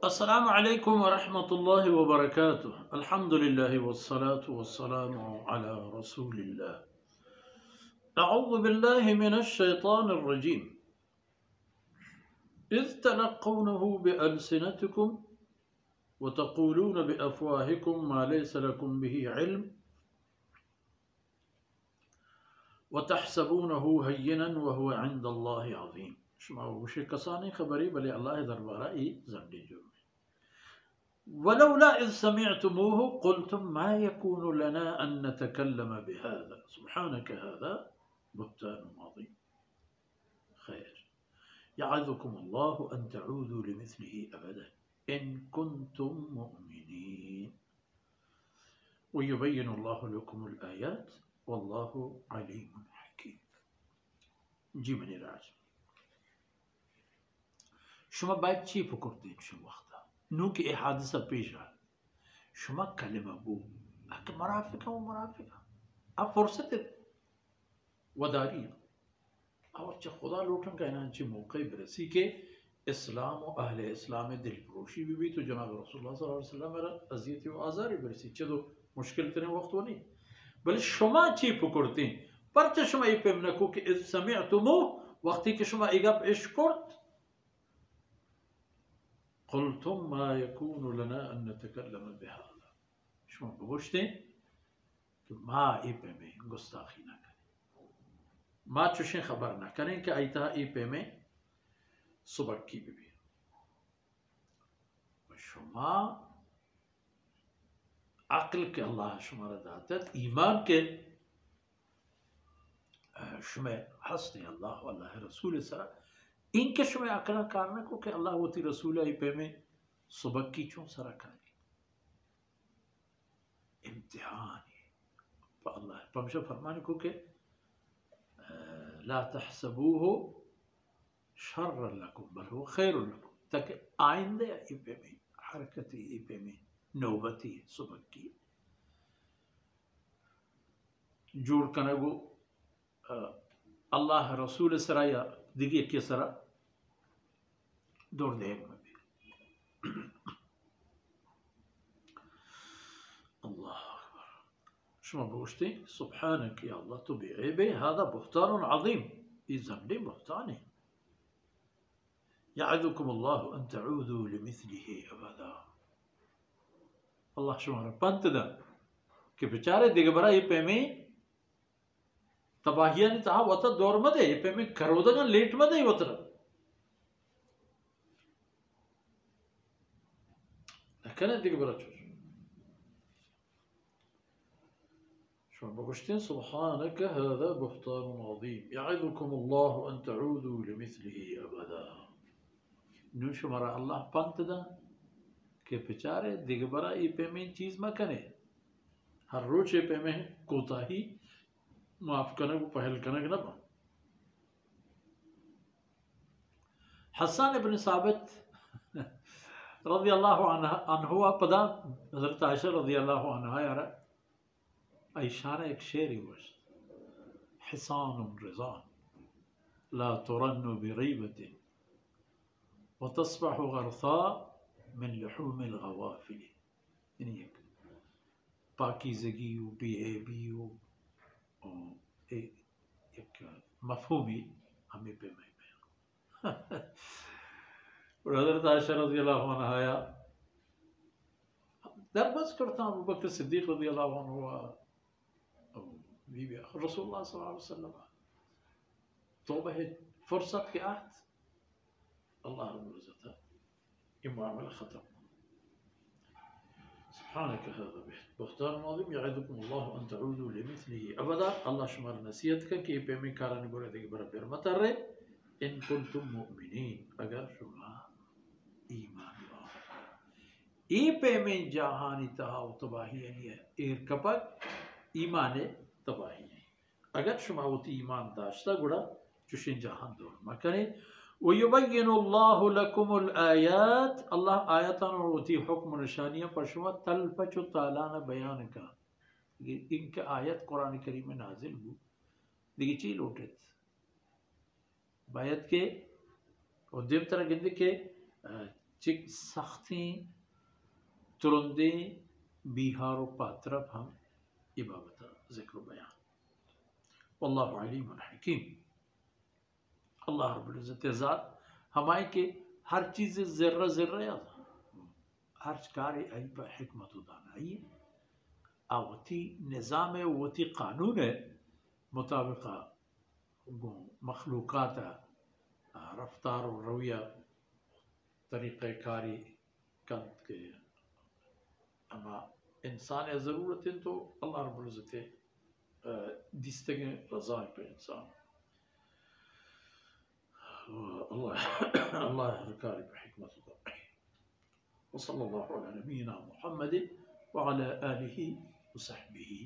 अस्सलामु अलैकुम वरहमतुल्लाहि वबरकातुह। अल्हम्दुलिल्लाहि वस्सलातु वस्सलामु अला रसूलिल्लाह। अऊज़ु बिल्लाहि मिनश शैतानिर रजीम। इज़ तलक़्क़ूनहु बिअल्सिनतिकुम व तक़ूलून बिअफ़वाहिकुम मा लैसा लकुम बिही इल्म व तहसबूनहु हय्यिनन व हुवा इंदल्लाहि अज़ीम। शुमा वशे कसानी खबरी भले अल्लाह दरबारा ई ज़ंडी जो वलौला इज़ समिअतुमूहु क़ुल्तुम मा यकूनु लना अन नतकल्लम बिहाज़ा सुब्हानक हाज़ा बुहतानुन अज़ीम। खैर यअज़ुकुमुल्लाहु अन तऊदू लिमिस्लिही अबदा इन कुन्तुम मुअमिनीन व युबय्यिनुल्लाहु लकुमुल आयात वल्लाहु अलीमुन हकीम। जी मनी राज शुमा बात ची फुकुरतीन शुम वक्ता नू कि ए हादसा पेश आ शुमा कलिमा गो अक मराफिका व मराफिका अब फुर्सत वदारी और च खुदा लूटन का इनाम ची मौके बरसी के इस्लाम व अहले इस्लाम दिल फरोशी भी तो जनाब रसूलुल्लाह सल्लल्लाहु अलैहि वसल्लम मेरा अज़ियत व आज़ारी बरसी चलो मुश्किल तने वक्त नहीं बल शुमा ची फुकुरतीन पर च शुमा ई पेम नको कि इज़ समिअतुमू वक्ती के शुमा इगप इश्कुर्त क़ुल्तुम मा यकूनु लना अन नतकल्लम बिहाज़ा शुमा बगोश्ते कि मा ई पे में गुस्ताखी ना करें मा चुशे खबर ना करें कि आईता ई पे में सुबह की भी शुमा अक्ल के अल्लाह शुमारा दातत ईमान के शुमे हस्ते अल्लाह अल्लाह रसूल सरा इनके शुमे अकला कारण को कि अल्लाह होती रसूल आई पे में सुबह की चों सरा करें इम्तिहान अल्लाह पमशा फरमाने को कि ला तहसबूहु शर्रन लकुम बल हुवा खैरुन लकुम ताकि आइंदे ई पे में हरकती ई पे में नौबती सुबह की जोड़ कनगो अल्लाह रसूल सरा या दिगी के सरा दौड़ देग में भी अल्लाह अकबर शुमा बोश्ते सुब्हानक या अल्लाह तो बेअबे हादा बुहतानुन अज़ीम ई ज़ंडे बुहतान है यअज़ुकुमुल्लाहु अन तऊदू लिमिस्लिही अबदा अल्लाह शुमारा पंत दा कि बेचारे दिगबरा ये पे में तबाहिया ने तहा वत दौर मदे ये पे में करोदन लेट मदे वतर कने दिगबरा चुर शुमा बगुश्ते सुब्हानक हाज़ा बुहतानुन अज़ीम यअज़ुकुमुल्लाहु अन तऊदू लिमिस्लिही अबदा नू शुमारा अल्लाह पंत दा के बेचारे दिगबरा ई पे में चीज म कने हर रोज ये पे में कोताही माफ करने को पहल करने ना हसन इब्न साबित रज़ी अल्लाहु अन्हु पदा हज़रत आयशा रज़ी अल्लाहु अन्हा यारा इशारा एक शेर ही वश हिसान रिज़ान ला तुरन्नु बिग़ीबतिन व तस्बहु गरसा मिन लुहूमिल गवाफिल यानी एक पाकीज़गी व बेअबी एक मफहूमी हमें पे में और हज़रत आयशा रज़ी अल्लाहु अन्हा दरबस करता अबू बकर सिद्दीक़ रज़ी अल्लाहु अन्हु बीबी रसूलुल्लाह सल्लल्लाहु अलैहि वसल्लम तौबा है फुर्सत के आहद अल्लाह रब्बुल इज़्ज़त ये मामला ख़त्म सुब्हानक हाज़ा बुहतानुन अज़ीम यअज़ुकुमुल्लाहु अन तऊदू लिमिस्लिही अबदा अल्लाह शुमार नसीहत का कि पे में कारण बोले देख बरा फिर मत रहे इन कुंतुम मुमिनीन अगर शुमा ईमान लाओ ई पे में जहानी तहा तबाही है एर कपक ईमान तबाही अगर शुमा होती ईमान दाश्ता गुड़ा चुशिन जहान दौर मकने वयुबय्यिनुल्लाहु लकुमुल आयात अल्लाह आयतन और होती हुक्म निशानियां पर शुमा तलफचु तालाना बयान का इनके आयत कुरान करीम में नाजिल हुई दिगी ची लोटेत बायत के और देव तरह गिंद के चिक सख्ती तुरंदे बिहार पात्रफ हम इबाबत जिक्र बयान वल्लाहु अलीमुन हकीम। अल्लाह रब्बुल इज्जत ज़ात हमारे के हर चीज़ ज़र्रा ज़र्रा याद हर कार्य आई पर हिकमत दानाई आवती निज़ाम है वती कानून है मुताबिक मखलूक़ात रफ्तार और रवैया तरीक़ाकारी कंत के अमा इंसान ज़रूरत है तो अल्लाह रब्बुल इज्जत दिस्तगे रज़ा पे इंसान अल्लाह हर कार्य पर हिकमत दानाई। वसल्लल्लाहु अला नबीना मुहम्मद व अला आलिहि व सहबिही